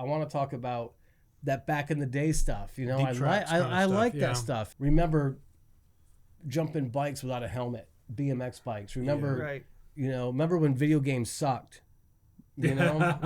I want to talk about that back in the day stuff. You know, I like that stuff. Remember jumping bikes without a helmet, BMX bikes. Remember, remember when video games sucked? You know,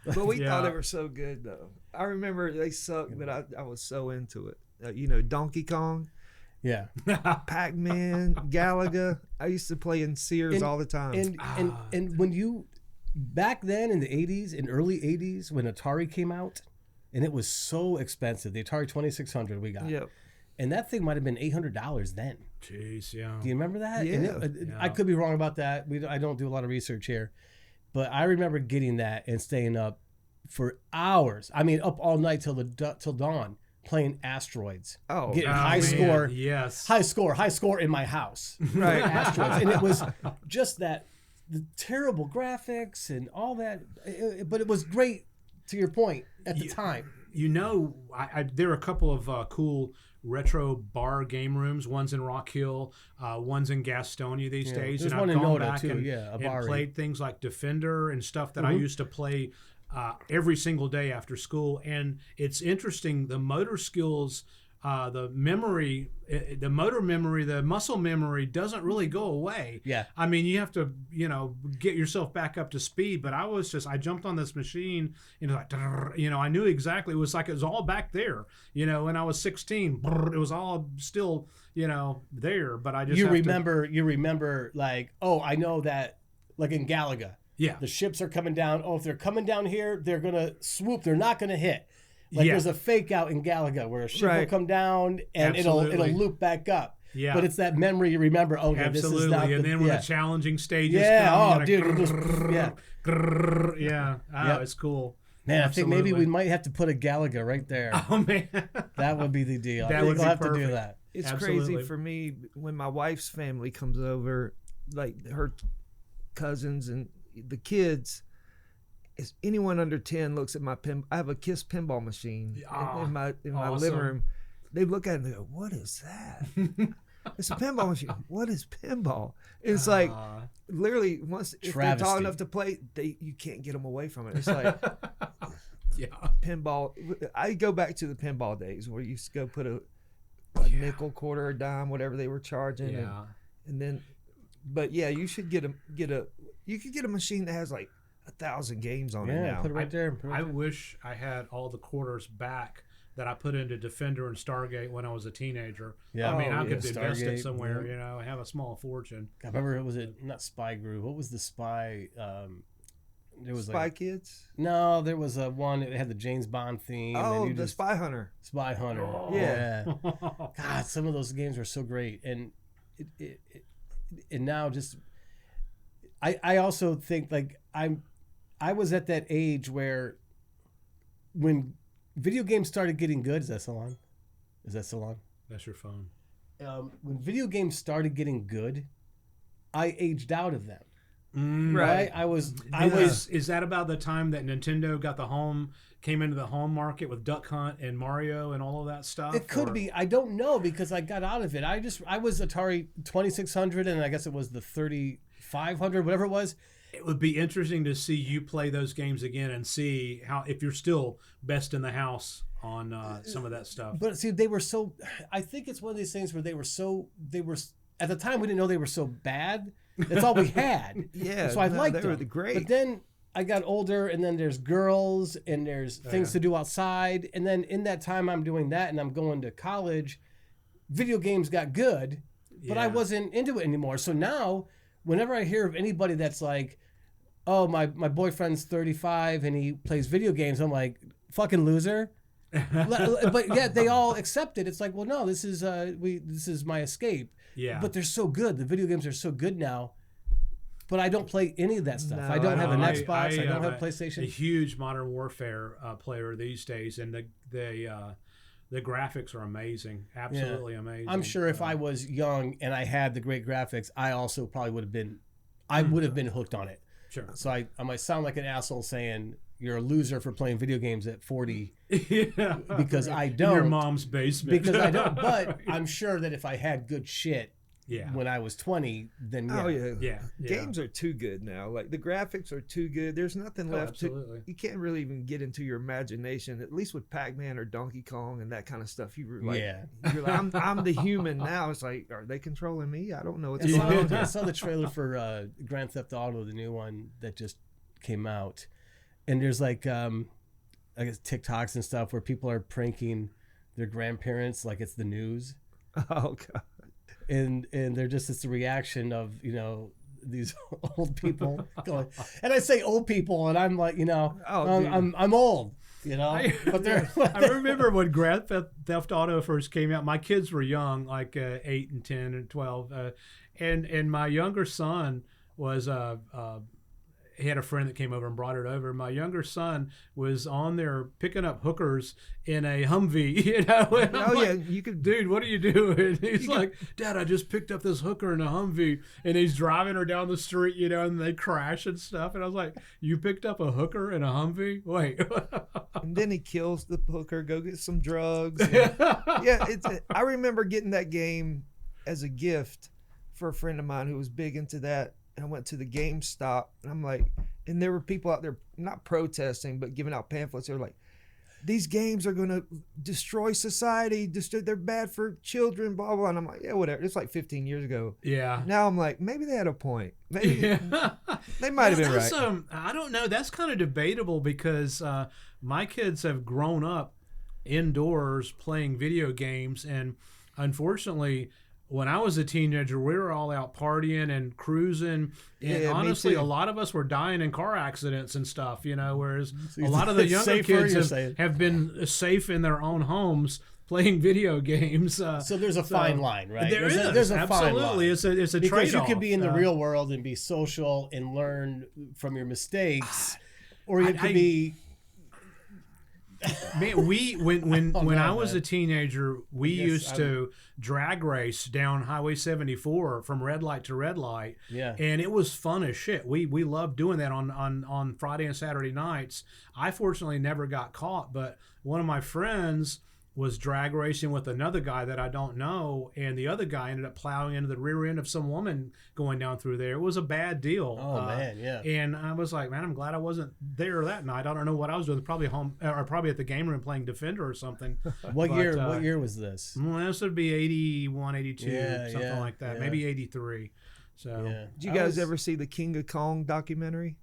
but we thought they were so good though. I remember they sucked, but I was so into it. Donkey Kong. Yeah. Pac-Man, Galaga. I used to play in Sears all the time. And when you, back then in the 80s, in early 80s, when Atari came out, and it was so expensive, the Atari 2600 we got. Yep. And that thing might have been $800 then. Jeez, yeah. Do you remember that? Yeah. I could be wrong about that. I don't do a lot of research here. But I remember getting that and staying up for hours. I mean, up all night till dawn, playing asteroids. Oh, getting high score. Yes. High score in my house. Right. Asteroids. And it was just the terrible graphics and all that. But it was great, to your point, at the time. There are a couple of cool retro bar game rooms. One's in Rock Hill, one's in Gastonia these days. There's and one I've in gone Noda back too. and played things like Defender and stuff that I used to play every single day after school. And it's interesting, the motor skills, the memory, the motor memory, the muscle memory doesn't really go away. Yeah. I mean, you have to, get yourself back up to speed. But I jumped on this machine and it was like, I knew exactly. It was like it was all back there. When I was 16, it was all still, there. But I just you remember like, oh, I know that, like in Galaga. Yeah. The ships are coming down. Oh, if they're coming down here, they're gonna swoop. They're not gonna hit. Like there's a fake out in Galaga where a ship will come down and it'll loop back up. Yeah. But it's that memory you remember. Okay, absolutely. This is not and then when the challenging stages come. Yeah. Dude. It's cool. Man, absolutely. I think maybe we might have to put a Galaga right there. Oh man, that would be the deal. That I think would we'll have perfect. to do that. It's crazy for me when my wife's family comes over, like her cousins and the kids. If anyone under 10 looks at my I have a KISS pinball machine in my awesome. living room. They look at it and they go, "What is that?" It's a pinball machine. What is pinball? It's like literally once if they're tall enough to play, you can't get them away from it. It's like pinball. I go back to the pinball days where you used to go put a nickel, quarter, a dime, whatever they were charging, and then. But yeah, you should get a machine that has like 1,000 games on it now. Put it right there. I wish I had all the quarters back that I put into Defender and Stargate when I was a teenager. Yeah, I mean, I could invest it somewhere, and have a small fortune. I remember it was not Spy Group. What was the Spy? There was Spy Kids. No, there was one that had the James Bond theme. Oh, the Spy Hunter. Spy Hunter. Oh. Yeah. God, some of those games were so great, and and now just I also think like I was at that age where when video games started getting good. Is that still on? That's your phone. When video games started getting good, I aged out of them. Right. I was. Is that about the time that Nintendo came into the home market with Duck Hunt and Mario and all of that stuff? It could be. I don't know because I got out of it. I was Atari 2600 and I guess it was the 3500, whatever it was. It would be interesting to see you play those games again and see if you're still best in the house on some of that stuff. But see, they were so. I think it's one of these things where they were at the time we didn't know they were so bad. That's all we had. Yeah. So I liked them. They were great. But then I got older, and then there's girls, and there's things to do outside, and then in that time I'm doing that, and I'm going to college. Video games got good, but I wasn't into it anymore. So now, whenever I hear of anybody that's like, "Oh, my boyfriend's 35 and he plays video games," I'm like, "Fucking loser." But yeah, they all accept it. It's like, well, no, this is my escape. Yeah. But they're so good. The video games are so good now. But I don't play any of that stuff. No, I don't have an Xbox. I don't have PlayStation. A huge Modern Warfare player these days, and the graphics are amazing. Absolutely amazing. I'm sure if I was young and I had the great graphics, I also probably would have been. I would have been hooked on it. Sure. So I might sound like an asshole saying you're a loser for playing video games at 40 because I don't. In your mom's basement. Because I don't. But I'm sure that if I had good shit, when I was 20, then yeah. Games are too good now. Like the graphics are too good. There's nothing left to. You can't really even get into your imagination. At least with Pac-Man or Donkey Kong and that kind of stuff, you're like, I'm the human now. It's like, are they controlling me? I don't know what's going on. I saw the trailer for Grand Theft Auto, the new one that just came out, and there's like I guess TikToks and stuff where people are pranking their grandparents like it's the news. Oh God. And they're just, it's a reaction of, these old people going, and I say old people, and I'm like, I'm old, but they're. I remember when Grand Theft Auto first came out. My kids were young, like 8 and 10 and 12, and my younger son was he had a friend that came over and brought it over. My younger son was on there picking up hookers in a Humvee, you could, dude, what are you doing? He's like, Dad, I just picked up this hooker in a Humvee, and he's driving her down the street, and they crash and stuff. And I was like, you picked up a hooker in a Humvee? Wait. And then he kills the hooker, go get some drugs. I remember getting that game as a gift for a friend of mine who was big into that. I went to the GameStop, and I'm like, and there were people out there not protesting, but giving out pamphlets. They were like, these games are going to destroy society. They're bad for children, blah, blah. And I'm like, yeah, whatever. It's like 15 years ago. Yeah. Now I'm like, maybe they had a point. Maybe they might have been right. I don't know. That's kind of debatable because my kids have grown up indoors playing video games. And unfortunately, when I was a teenager, we were all out partying and cruising, and honestly, a lot of us were dying in car accidents and stuff, whereas a lot of the younger kids have been safe in their own homes playing video games. So there's a fine line, right? There's a fine line. It's a trade-off. Because you could be in the real world and be social and learn from your mistakes, or you could be... Man, when I was a teenager, we used to drag race down Highway 74 from red light to red light. Yeah. And it was fun as shit. We loved doing that on Friday and Saturday nights. I fortunately never got caught, but one of my friends was drag racing with another guy that I don't know, and the other guy ended up plowing into the rear end of some woman going down through there. It was a bad deal. Oh man, yeah. And I was like, man, I'm glad I wasn't there that night. I don't know what I was doing. Probably home, or probably at the game room playing Defender or something. What year was this? Well, this would be 81, 82, something like that. Yeah. Maybe 83. So, did you guys ever see the King of Kong documentary?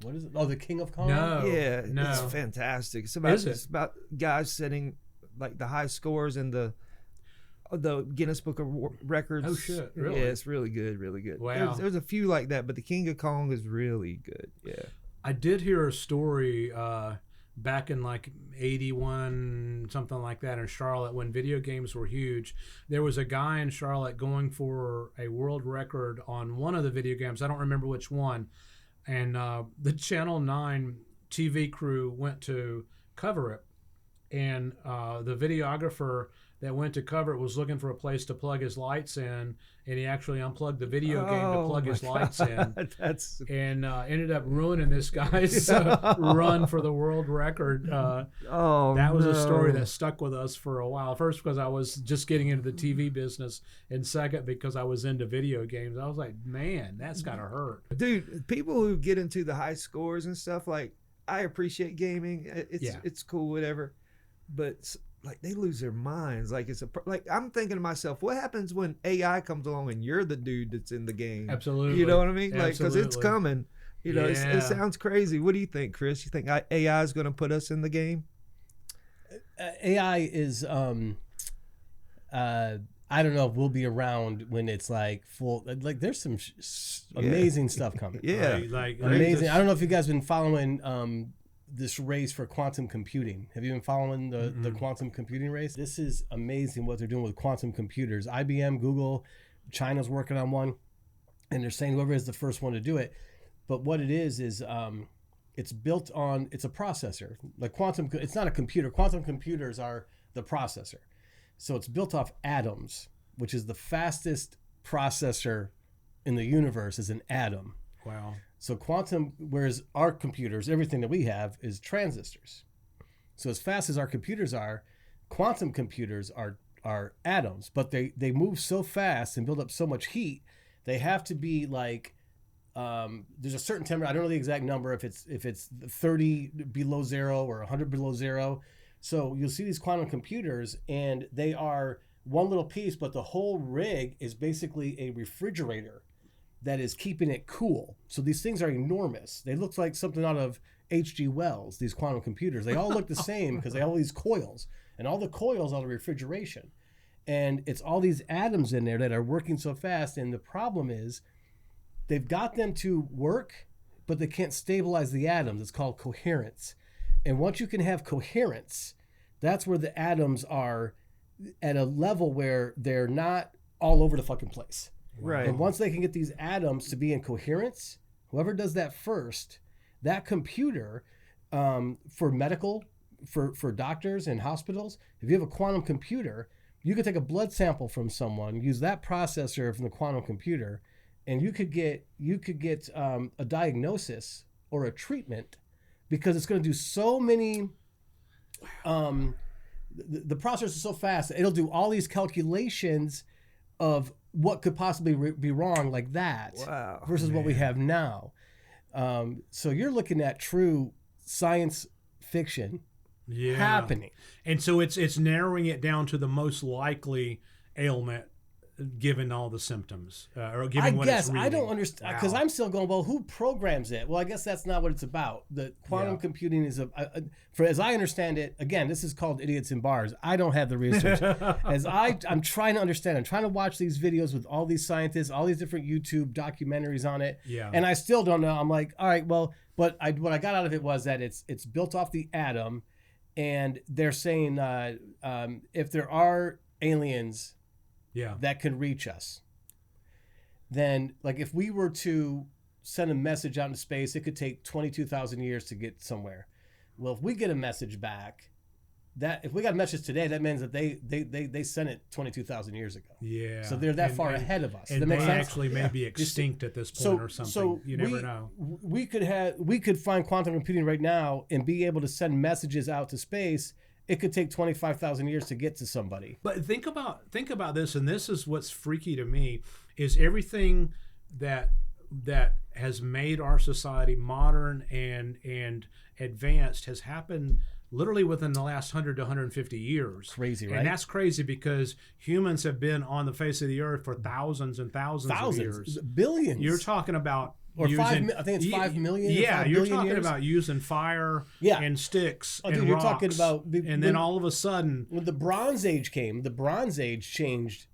What is it? Oh, the King of Kong. No, it's fantastic. It's about guys setting like the high scores in the Guinness Book of Records. Oh shit! Really? Yeah, it's really good, really good. Wow. There's a few like that, but the King of Kong is really good. Yeah. I did hear a story back in like 81, something like that, in Charlotte when video games were huge. There was a guy in Charlotte going for a world record on one of the video games. I don't remember which one. And the Channel 9 TV crew went to cover it. And the videographer that went to cover it was looking for a place to plug his lights in, and he actually unplugged the video game to plug his lights in, and ended up ruining this guy's run for the world record. That was a story that stuck with us for a while. First, because I was just getting into the TV business, and second, because I was into video games. I was like, man, that's gotta hurt. Dude, people who get into the high scores and stuff, like, I appreciate gaming. It's cool, whatever. But like they lose their minds. Like I'm thinking to myself, what happens when AI comes along and you're the dude that's in the game? Absolutely. You know what I mean? Like, because it's coming. It sounds crazy. What do you think, Chris? You think AI is going to put us in the game? AI is I don't know if we'll be around when it's like full. Like there's some amazing stuff coming. Yeah, like amazing. I don't know if you guys have been following this race for quantum computing. Have you been following the quantum computing race? This is amazing what they're doing with quantum computers. IBM, Google, China's working on one, and they're saying whoever is the first one to do it. But what it is it's built on, it's a processor. Like it's not a computer. Quantum computers are the processor. So it's built off atoms, which is the fastest processor in the universe is an atom. Wow. So quantum, whereas our computers, everything that we have is transistors. So as fast as our computers are, quantum computers are are atoms, but they move so fast and build up so much heat. They have to be like, there's a certain temperature. I don't know the exact number, if it's 30 below zero or 100 below zero. So you'll see these quantum computers, and they are one little piece, but the whole rig is basically a refrigerator that is keeping it cool. So these things are enormous. They look like something out of H.G. Wells, these quantum computers. They all look the same because they have all these coils, and all the coils are the refrigeration. And it's all these atoms in there that are working so fast. And the problem is they've got them to work, but they can't stabilize the atoms. It's called coherence. And once you can have coherence, that's where the atoms are at a level where they're not all over the fucking place. Right. And once they can get these atoms to be in coherence, whoever does that first, that computer, for medical, for doctors and hospitals, if you have a quantum computer, you could take a blood sample from someone, use that processor from the quantum computer, and you could get a diagnosis or a treatment, because it's going to do so many. The processor is so fast, it'll do all these calculations of what could possibly be wrong, like that. Wow, versus what we have now. So you're looking at true science fiction happening. And so it's narrowing it down to the most likely ailment, given all the symptoms, or given what it's reading. I don't understand, because I'm still going, well, who programs it? Well, I guess that's not what it's about. The quantum computing is for as I understand it, again, this is called Idiots in Bars. I don't have the research. I'm trying to understand. I'm trying to watch these videos with all these scientists, all these different YouTube documentaries on it. Yeah. And I still don't know. I'm like, all right, well, but what I got out of it was that it's built off the atom, and they're saying if there are aliens that can reach us, then, like, if we were to send a message out into space, it could take 22,000 years to get somewhere. Well, if we get a message back, that if we got a message today, that means that they sent it 22,000 years ago. Yeah. So they're that far ahead of us. And that they makes sense? actually may be extinct at this point or something. So you never know. We could find quantum computing right now and be able to send messages out to space. It could take 25,000 years to get to somebody. But think about this, and this is what's freaky to me, is everything that has made our society modern and advanced has happened literally within the last 100 to 150 years. Crazy, right? And that's crazy because humans have been on the face of the earth for thousands and thousands of years. Billions. You're talking about I think it's 5 million. Yeah, you're talking years. About using fire and sticks and dude, rocks. You're talking about and then all of a sudden, when the Bronze Age came, the Bronze Age changed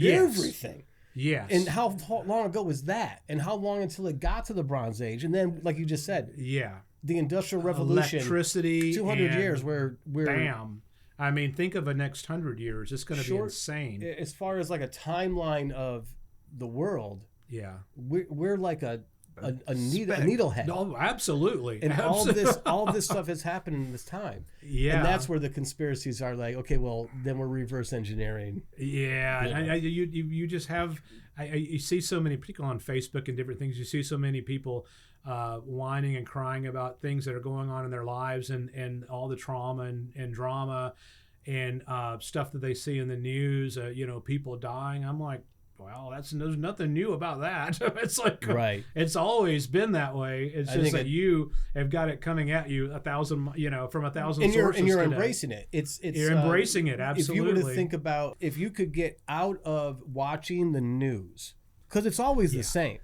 everything. Yes. And how long ago was that? And how long until it got to the Bronze Age? And then, like you just said, the Industrial Revolution, electricity, 200 years where we're bam. I mean, think of the next 100 years. It's going to be insane. As far as like a timeline of the world, we're like a needlehead. No, absolutely. And all this stuff has happened in this time. Yeah. And that's where the conspiracies are like, okay, well, then we're reverse engineering. Yeah. You just have, you see so many, particularly on Facebook and different things, you see so many people whining and crying about things that are going on in their lives and all the trauma and drama and stuff that they see in the news, people dying. I'm like, well, there's nothing new about that. It's like, it's always been that way. It's just that you have got it coming at you from 1,000 sources. And you're embracing it. You're embracing it. Absolutely. If you were to think about, if you could get out of watching the news, because it's always the same.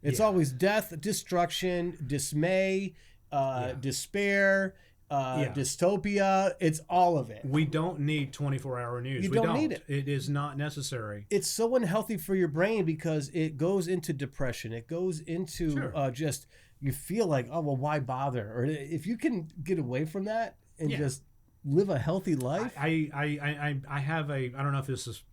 It's always death, destruction, dismay, despair, dystopia. It's all of it. We don't need 24-hour news. You don't need it. It is not necessary. It's so unhealthy for your brain because it goes into depression. It goes into just, you feel like, oh, well, why bother? Or if you can get away from that and just live a healthy life. I have I don't know if this is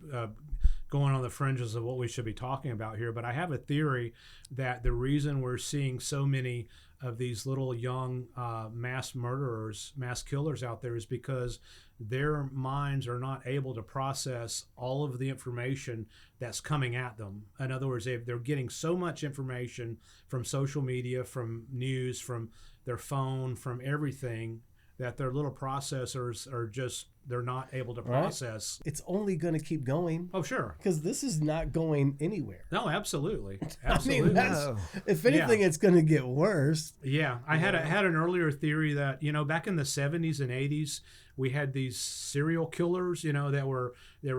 going on the fringes of what we should be talking about here, but I have a theory that the reason we're seeing so many of these little young mass murderers, mass killers out there is because their minds are not able to process all of the information that's coming at them. In other words, they're getting so much information from social media, from news, from their phone, from everything, that their little processors are just they're not able to process. It's only going to keep going. Oh, sure. Because this is not going anywhere. No, absolutely. Absolutely. I mean, if anything, it's going to get worse. Yeah. I had an earlier theory that, back in the 70s and 80s, we had these serial killers, that were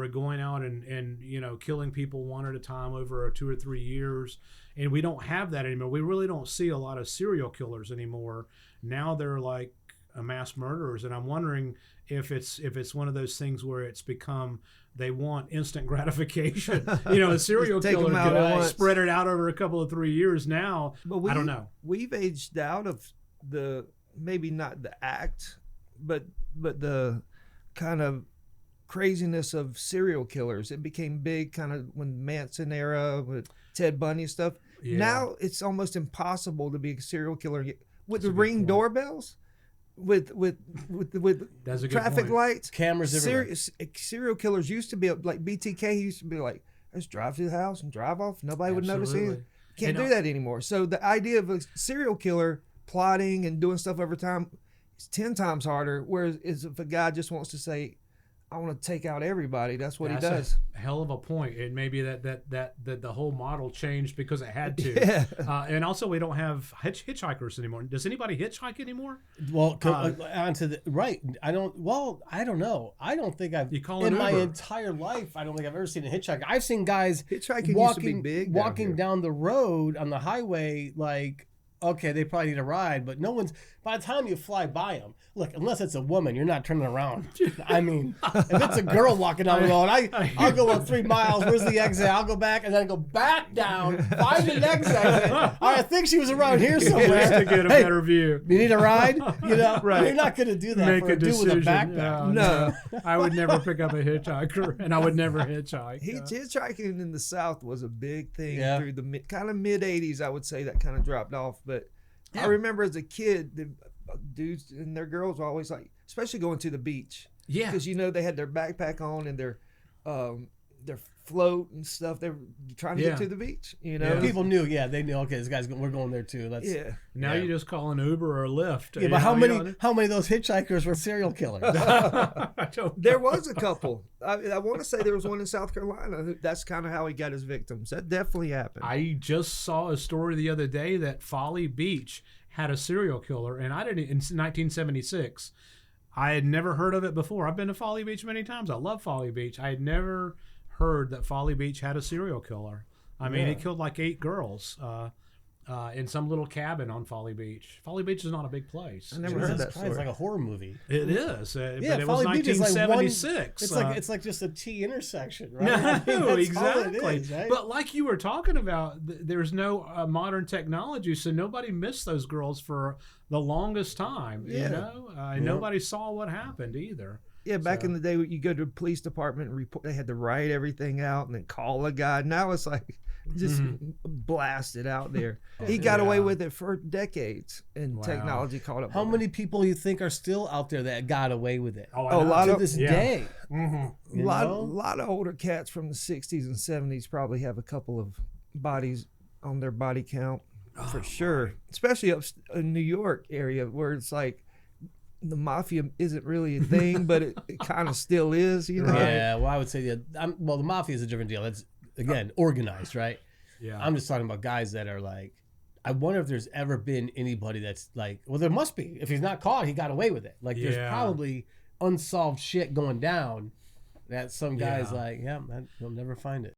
going out and killing people one at a time over 2 or 3 years. And we don't have that anymore. We really don't see a lot of serial killers anymore. Now they're like mass murderers. And I'm wondering if it's one of those things where it's become they want instant gratification. A serial killer could spread it out over a couple of 3 years now. But I don't know. We've aged out of maybe not the act, but the kind of craziness of serial killers. It became big kind of when Manson era with Ted Bundy and stuff. Yeah. Now it's almost impossible to be a serial killer with the Ring doorbells, with traffic lights, cameras everywhere. Serial killers used to be like BTK used to be like, let's drive to the house and drive off. Nobody would notice anything. Can't do that anymore. So the idea of a serial killer plotting and doing stuff over time is 10 times harder. Whereas if a guy just wants to say, I want to take out everybody, that's what he does. A hell of a point. And maybe that the whole model changed because it had to. Yeah. And also we don't have hitchhikers anymore. Does anybody hitchhike anymore? Well, onto the right. I don't know. I don't think I've my entire life. I don't think I've ever seen a hitchhiker. I've seen guys hitchhiking used to be big walking down the road on the highway like, okay, they probably need a ride, but no one's. By the time you fly by them, look, unless it's a woman, you're not turning around. I mean, if it's a girl walking down the road, I'll go up 3 miles. Where's the exit? I'll go back and then go back down, find the next exit. I think she was around here somewhere to get a better view. You need a ride? Right. You're not going to do that for a dude with a backpack. No. I would never pick up a hitchhiker, and I would never hitchhike. Hitchhiking in the South was a big thing through the kind of mid 80s. I would say that kind of dropped off, but. Yeah. I remember as a kid, the dudes and their girls were always like, especially going to the beach. Yeah. Because, they had their backpack on and their float and stuff. They were trying to get to the beach, Yeah. People knew, they knew, okay, this guy's, we're going there too. Now you just call an Uber or a Lyft. Yeah, but how many of those hitchhikers were serial killers? There was a couple. I want to say there was one in South Carolina. That's kind of how he got his victims. That definitely happened. I just saw a story the other day that Folly Beach had a serial killer, and in 1976. I had never heard of it before. I've been to Folly Beach many times. I love Folly Beach. I had never heard that Folly Beach had a serial killer. I mean, he killed like 8 girls in some little cabin on Folly Beach. Folly Beach is not a big place. I never heard that story. It's like a horror movie. It is. But it Folly was Beach 1976. Is like it's like just a T intersection, right? No, exactly. All it is, right? But like you were talking about, there's no modern technology, so nobody missed those girls for the longest time. Nobody saw what happened either. Yeah, back in the day, you go to the police department and report. They had to write everything out and then call a guy. Now it's like just blasted out there. He got away with it for decades, and technology caught up. How many people you think are still out there that got away with it? A lot to this day. Mm-hmm. A lot of older cats from the 60s and 70s probably have a couple of bodies on their body count for sure, especially up in New York area where it's like. The mafia isn't really a thing, but it kind of still is, Yeah, well, I would say the mafia is a different deal. That's, again, organized, right? Yeah. I'm just talking about guys that are like, I wonder if there's ever been anybody that's like, well, there must be. If he's not caught, he got away with it. Like, there's probably unsolved shit going down that some guys we'll never find it.